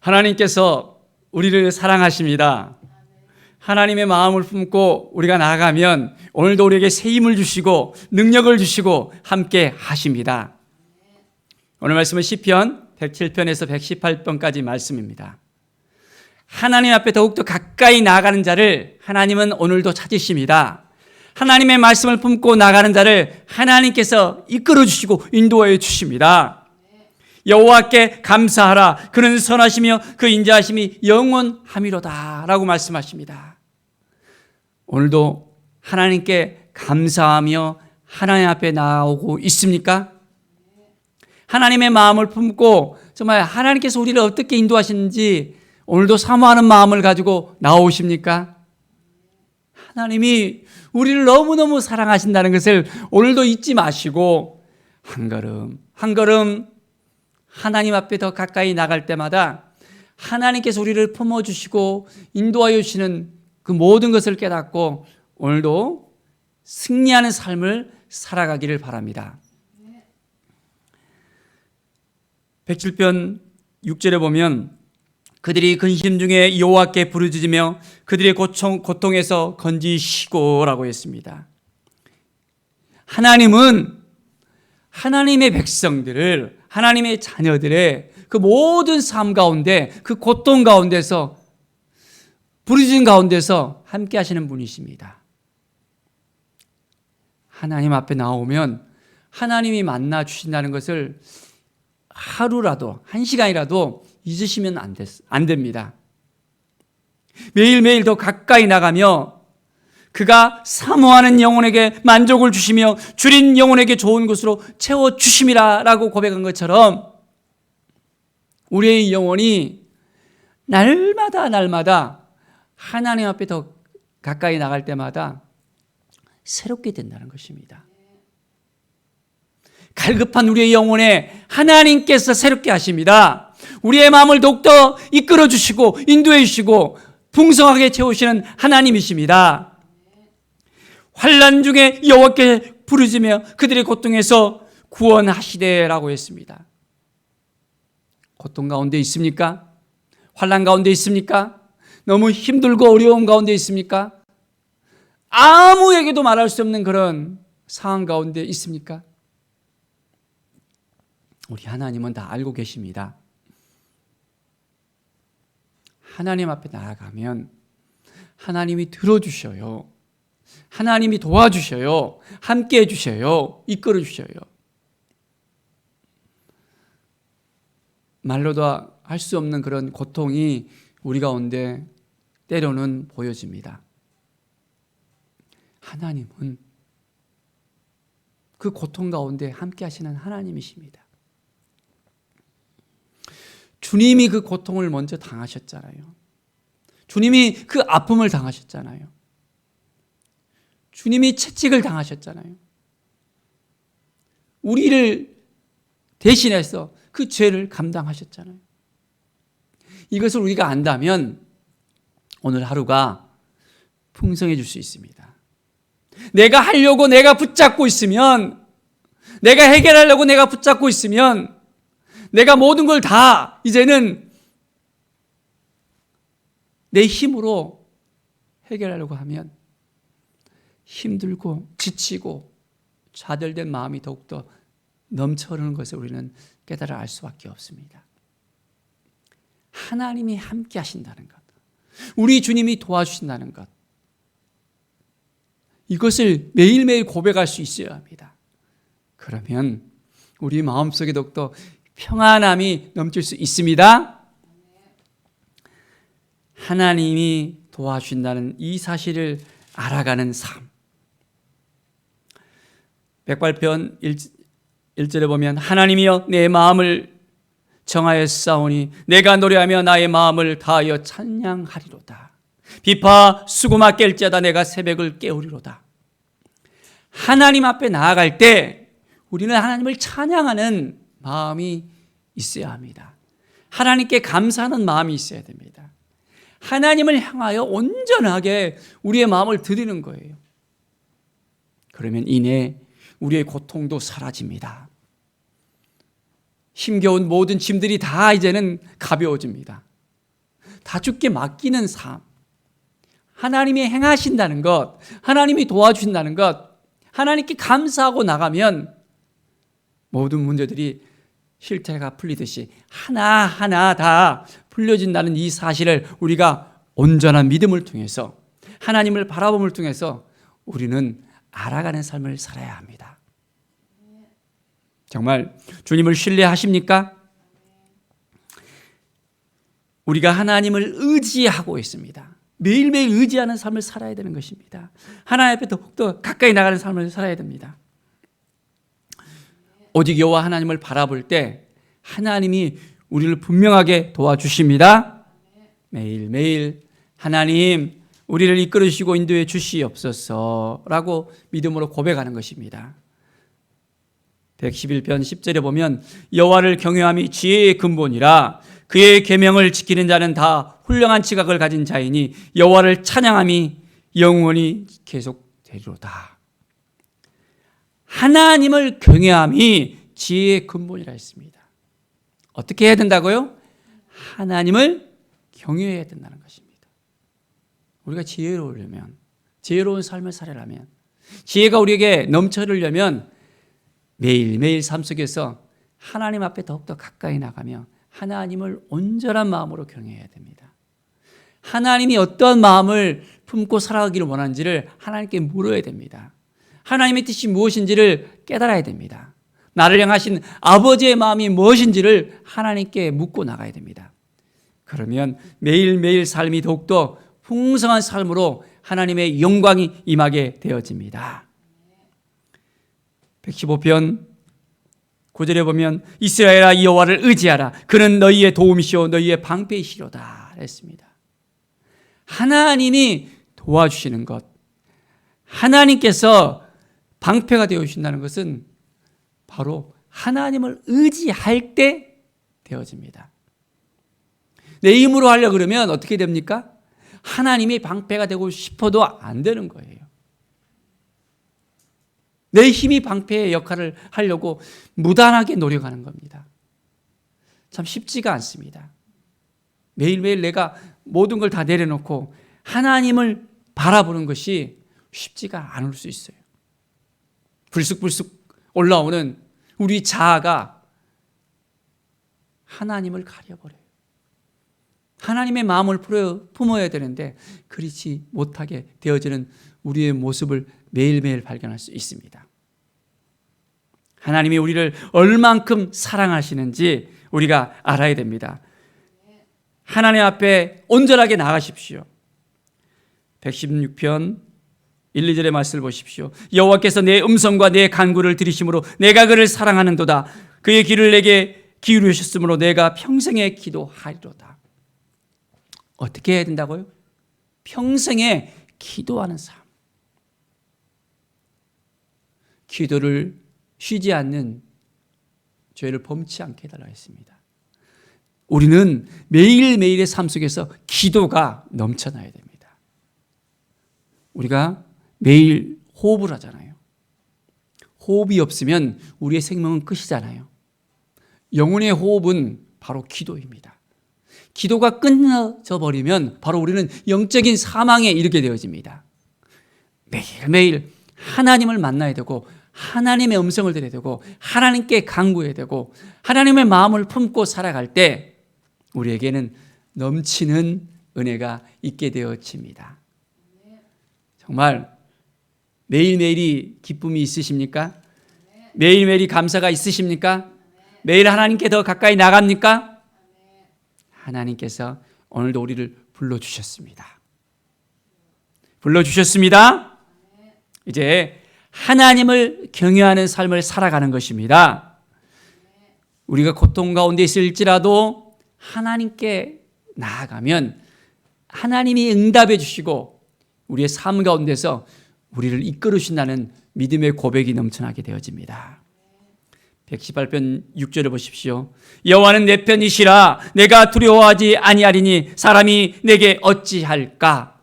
하나님께서 우리를 사랑하십니다. 하나님의 마음을 품고 우리가 나아가면 오늘도 우리에게 새 힘을 주시고 능력을 주시고 함께 하십니다. 오늘 말씀은 시편 107편에서 118편까지 말씀입니다. 하나님 앞에 더욱더 가까이 나아가는 자를 하나님은 오늘도 찾으십니다. 하나님의 말씀을 품고 나가는 자를 하나님께서 이끌어 주시고 인도해 주십니다. 여호와께 감사하라. 그는 선하시며 그 인자하심이 영원함이로다 라고 말씀하십니다. 오늘도 하나님께 감사하며 하나님 앞에 나오고 있습니까? 하나님의 마음을 품고 정말 하나님께서 우리를 어떻게 인도하시는지 오늘도 사모하는 마음을 가지고 나오십니까? 하나님이 우리를 너무너무 사랑하신다는 것을 오늘도 잊지 마시고 한 걸음 한 걸음 하나님 앞에 더 가까이 나갈 때마다 하나님께서 우리를 품어주시고 인도하여 주시는 그 모든 것을 깨닫고 오늘도 승리하는 삶을 살아가기를 바랍니다. 107편 6절에 보면 그들이 근심 중에 여호와께 부르짖으며 그들의 고통에서 건지시고 라고 했습니다. 하나님은 하나님의 백성들을, 하나님의 자녀들의 그 모든 삶 가운데, 그 고통 가운데서, 부르짖음 가운데서 함께 하시는 분이십니다. 하나님 앞에 나오면 하나님이 만나 주신다는 것을 하루라도, 한 시간이라도 잊으시면 안 됩니다. 매일매일 더 가까이 나가며 그가 사모하는 영혼에게 만족을 주시며 줄인 영혼에게 좋은 것으로 채워주심이라 라고 고백한 것처럼 우리의 영혼이 날마다 하나님 앞에 더 가까이 나갈 때마다 새롭게 된다는 것입니다. 갈급한 우리의 영혼에 하나님께서 새롭게 하십니다. 우리의 마음을 더욱더 이끌어 주시고 인도해 주시고 풍성하게 채우시는 하나님이십니다. 환난 중에 여호와께 부르짖으며 그들의 고통에서 구원하시되라고 했습니다. 고통 가운데 있습니까? 환난 가운데 있습니까? 너무 힘들고 어려움 가운데 있습니까? 아무에게도 말할 수 없는 그런 상황 가운데 있습니까? 우리 하나님은 다 알고 계십니다. 하나님 앞에 나아가면 하나님이 들어주셔요. 하나님이 도와주셔요. 함께 해주셔요. 이끌어 주셔요. 말로도 할 수 없는 그런 고통이 우리 가운데 때로는 보여집니다. 하나님은 그 고통 가운데 함께 하시는 하나님이십니다. 주님이 그 고통을 먼저 당하셨잖아요. 주님이 그 아픔을 당하셨잖아요. 주님이 채찍을 당하셨잖아요. 우리를 대신해서 그 죄를 감당하셨잖아요. 이것을 우리가 안다면 오늘 하루가 풍성해질 수 있습니다. 내가 하려고 내가 붙잡고 있으면, 내가 해결하려고 내가 붙잡고 있으면, 내가 모든 걸 다 이제는 내 힘으로 해결하려고 하면 힘들고 지치고 좌절된 마음이 더욱더 넘쳐흐르는 것을 우리는 깨달아 알 수밖에 없습니다. 하나님이 함께 하신다는 것, 우리 주님이 도와주신다는 것, 이것을 매일매일 고백할 수 있어야 합니다. 그러면 우리 마음속에 더욱더 평안함이 넘칠 수 있습니다. 하나님이 도와주신다는 이 사실을 알아가는 삶. 108편 1절에 보면 하나님이여 내 마음을 정하였사오니 내가 노래하며 나의 마음을 다하여 찬양하리로다. 비파 수고마 깰지어다 내가 새벽을 깨우리로다. 하나님 앞에 나아갈 때 우리는 하나님을 찬양하는 마음이 있어야 합니다. 하나님께 감사하는 마음이 있어야 됩니다. 하나님을 향하여 온전하게 우리의 마음을 드리는 거예요. 그러면 이내 우리의 고통도 사라집니다. 힘겨운 모든 짐들이 다 이제는 가벼워집니다. 다 주께 맡기는 삶. 하나님이 행하신다는 것, 하나님이 도와주신다는 것, 하나님께 감사하고 나가면 모든 문제들이 실태가 풀리듯이 하나하나 다 풀려진다는 이 사실을 우리가 온전한 믿음을 통해서, 하나님을 바라봄을 통해서 우리는 알아가는 삶을 살아야 합니다. 정말 주님을 신뢰하십니까? 우리가 하나님을 의지하고 있습니다. 매일매일 의지하는 삶을 살아야 되는 것입니다. 하나님 앞에 더욱더 가까이 나가는 삶을 살아야 됩니다. 오직 여호와 하나님을 바라볼 때 하나님이 우리를 분명하게 도와주십니다. 매일매일 하나님 우리를 이끌으시고 인도해 주시옵소서라고 믿음으로 고백하는 것입니다. 111편 10절에 보면 여호와를 경외함이 지혜의 근본이라 그의 계명을 지키는 자는 다 훌륭한 지각을 가진 자이니 여호와를 찬양함이 영원히 계속되리로다. 하나님을 경외함이 지혜의 근본이라 했습니다. 어떻게 해야 된다고요? 하나님을 경외해야 된다는 것입니다. 우리가 지혜로우려면, 지혜로운 삶을 살아가려면, 지혜가 우리에게 넘쳐흐르려면 매일매일 삶 속에서 하나님 앞에 더욱더 가까이 나가며 하나님을 온전한 마음으로 경외해야 됩니다. 하나님이 어떤 마음을 품고 살아가기를 원하는지를 하나님께 물어야 됩니다. 하나님의 뜻이 무엇인지를 깨달아야 됩니다. 나를 향하신 아버지의 마음이 무엇인지를 하나님께 묻고 나가야 됩니다. 그러면 매일매일 삶이 더욱더 풍성한 삶으로 하나님의 영광이 임하게 되어집니다. 115편 9절에 보면 이스라엘아 여호와를 의지하라. 그는 너희의 도움이시오 너희의 방패이시로다 했습니다. 하나님이 도와주시는 것, 하나님께서 방패가 되어주신다는 것은 바로 하나님을 의지할 때 되어집니다. 내 힘으로 하려고 그러면 어떻게 됩니까? 하나님이 방패가 되고 싶어도 안 되는 거예요. 내 힘이 방패의 역할을 하려고 무단하게 노력하는 겁니다. 참 쉽지가 않습니다. 매일매일 내가 모든 걸 다 내려놓고 하나님을 바라보는 것이 쉽지가 않을 수 있어요. 불쑥불쑥 올라오는 우리 자아가 하나님을 가려버려요. 하나님의 마음을 품어야 되는데 그렇지 못하게 되어지는 우리의 모습을 매일매일 발견할 수 있습니다. 하나님이 우리를 얼만큼 사랑하시는지 우리가 알아야 됩니다. 하나님 앞에 온전하게 나가십시오. 116편 1, 2절의 말씀을 보십시오. 여호와께서 내 음성과 내 간구를 들으심으로 내가 그를 사랑하는도다. 그의 귀를 내게 기울이셨으므로 내가 평생에 기도하리로다. 어떻게 해야 된다고요? 평생에 기도하는 삶. 기도를 쉬지 않는 죄를 범치 않게 해달라고 했습니다. 우리는 매일매일의 삶 속에서 기도가 넘쳐나야 됩니다. 우리가 매일 호흡을 하잖아요. 호흡이 없으면 우리의 생명은 끝이잖아요. 영혼의 호흡은 바로 기도입니다. 기도가 끊어져 버리면 바로 우리는 영적인 사망에 이르게 되어집니다. 매일매일 하나님을 만나야 되고 하나님의 음성을 들어야 되고 하나님께 간구해야 되고 하나님의 마음을 품고 살아갈 때 우리에게는 넘치는 은혜가 있게 되어집니다. 정말 매일매일이 기쁨이 있으십니까? 매일매일이 감사가 있으십니까? 매일 하나님께 더 가까이 나갑니까? 하나님께서 오늘도 우리를 불러주셨습니다. 불러주셨습니다. 이제 하나님을 경외하는 삶을 살아가는 것입니다. 우리가 고통 가운데 있을지라도 하나님께 나아가면 하나님이 응답해 주시고 우리의 삶 가운데서 우리를 이끌으신다는 믿음의 고백이 넘쳐나게 되어집니다. 118편 6절을 보십시오. 여호와는 내 편이시라 내가 두려워하지 아니하리니 사람이 내게 어찌할까.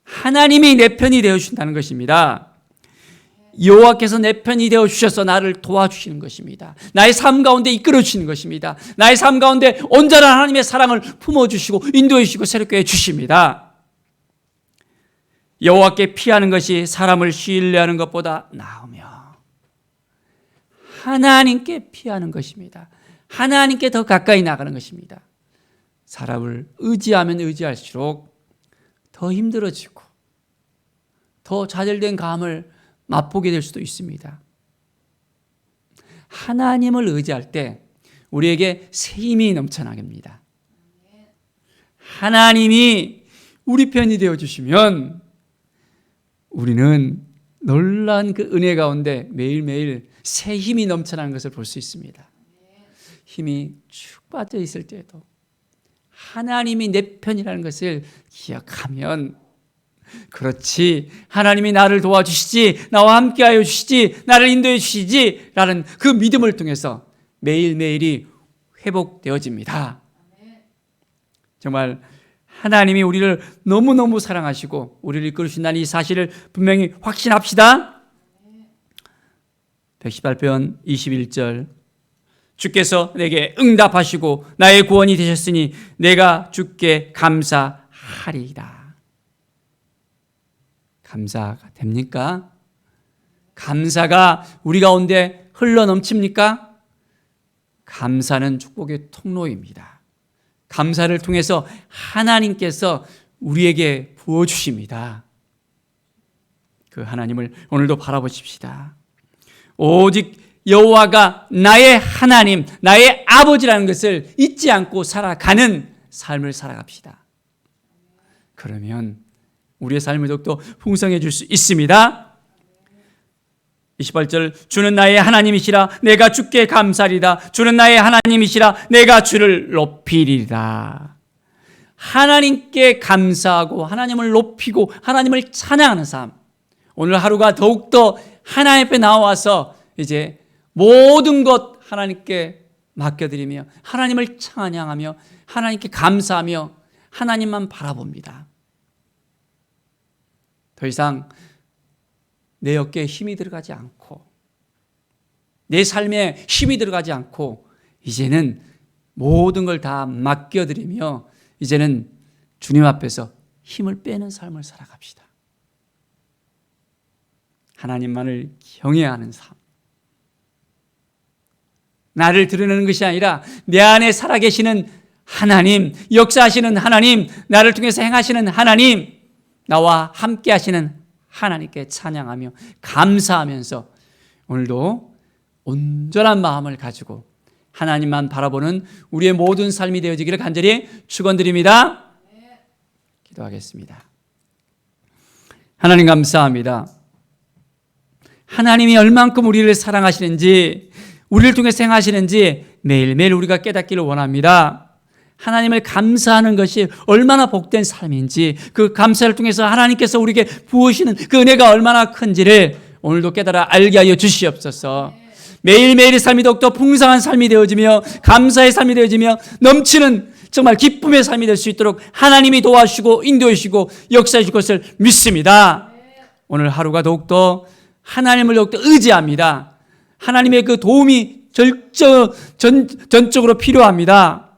하나님이 내 편이 되어주신다는 것입니다. 여호와께서 내 편이 되어 주셔서 나를 도와주시는 것입니다. 나의 삶 가운데 이끌어 주시는 것입니다. 나의 삶 가운데 온전한 하나님의 사랑을 품어주시고 인도해 주시고 새롭게 해주십니다. 여호와께 피하는 것이 사람을 신뢰하는 것보다 나으며 하나님께 피하는 것입니다. 하나님께 더 가까이 나가는 것입니다. 사람을 의지하면 의지할수록 더 힘들어지고 더 좌절된 감을 맛보게 될 수도 있습니다. 하나님을 의지할 때 우리에게 새 힘이 넘쳐나게 합니다. 하나님이 우리 편이 되어주시면 우리는 놀라운 그 은혜 가운데 매일매일 새 힘이 넘쳐나는 것을 볼 수 있습니다. 힘이 축 빠져 있을 때에도 하나님이 내 편이라는 것을 기억하면, 그렇지, 하나님이 나를 도와주시지, 나와 함께하여 주시지, 나를 인도해 주시지 라는 그 믿음을 통해서 매일매일이 회복되어집니다. 정말 하나님이 우리를 너무너무 사랑하시고 우리를 이끌으신다는 이 사실을 분명히 확신합시다. 118편 21절, 주께서 내게 응답하시고 나의 구원이 되셨으니 내가 주께 감사하리이다. 감사가 됩니까? 감사가 우리 가운데 흘러넘칩니까? 감사는 축복의 통로입니다. 감사를 통해서 하나님께서 우리에게 부어주십니다. 그 하나님을 오늘도 바라보십시다. 오직 여호와가 나의 하나님, 나의 아버지라는 것을 잊지 않고 살아가는 삶을 살아갑시다. 그러면 우리의 삶을 더욱더 풍성해질 수 있습니다. 28절, 주는 나의 하나님이시라 내가 주께 감사리다. 주는 나의 하나님이시라 내가 주를 높이리라. 하나님께 감사하고 하나님을 높이고 하나님을 찬양하는 삶, 오늘 하루가 더욱더 하나님 앞에 나와서 이제 모든 것 하나님께 맡겨드리며 하나님을 찬양하며 하나님께 감사하며 하나님만 바라봅니다. 더 이상 내 어깨에 힘이 들어가지 않고 내 삶에 힘이 들어가지 않고 이제는 모든 걸 다 맡겨드리며 이제는 주님 앞에서 힘을 빼는 삶을 살아갑시다. 하나님만을 경외하는 삶, 나를 드러내는 것이 아니라 내 안에 살아계시는 하나님, 역사하시는 하나님, 나를 통해서 행하시는 하나님, 나와 함께 하시는 하나님께 찬양하며 감사하면서 오늘도 온전한 마음을 가지고 하나님만 바라보는 우리의 모든 삶이 되어지기를 간절히 축원드립니다. 기도하겠습니다. 하나님 감사합니다. 하나님이 얼만큼 우리를 사랑하시는지, 우리를 통해서 행하시는지 매일매일 우리가 깨닫기를 원합니다. 하나님을 감사하는 것이 얼마나 복된 삶인지, 그 감사를 통해서 하나님께서 우리에게 부으시는 그 은혜가 얼마나 큰지를 오늘도 깨달아 알게 하여 주시옵소서. 매일매일의 삶이 더욱더 풍성한 삶이 되어지며 감사의 삶이 되어지며 넘치는 정말 기쁨의 삶이 될 수 있도록 하나님이 도와주시고 인도해 주시고 역사해 주실 것을 믿습니다. 오늘 하루가 더욱더 하나님을 더욱더 의지합니다. 하나님의 그 도움이 전적으로 필요합니다.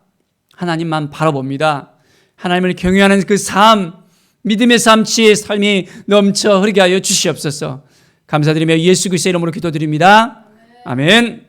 하나님만 바라봅니다. 하나님을 경외하는 그 삶, 믿음의 삶, 지혜의 삶이 넘쳐 흐르게 하여 주시옵소서. 감사드리며 예수 그리스도의 이름으로 기도드립니다. 아멘.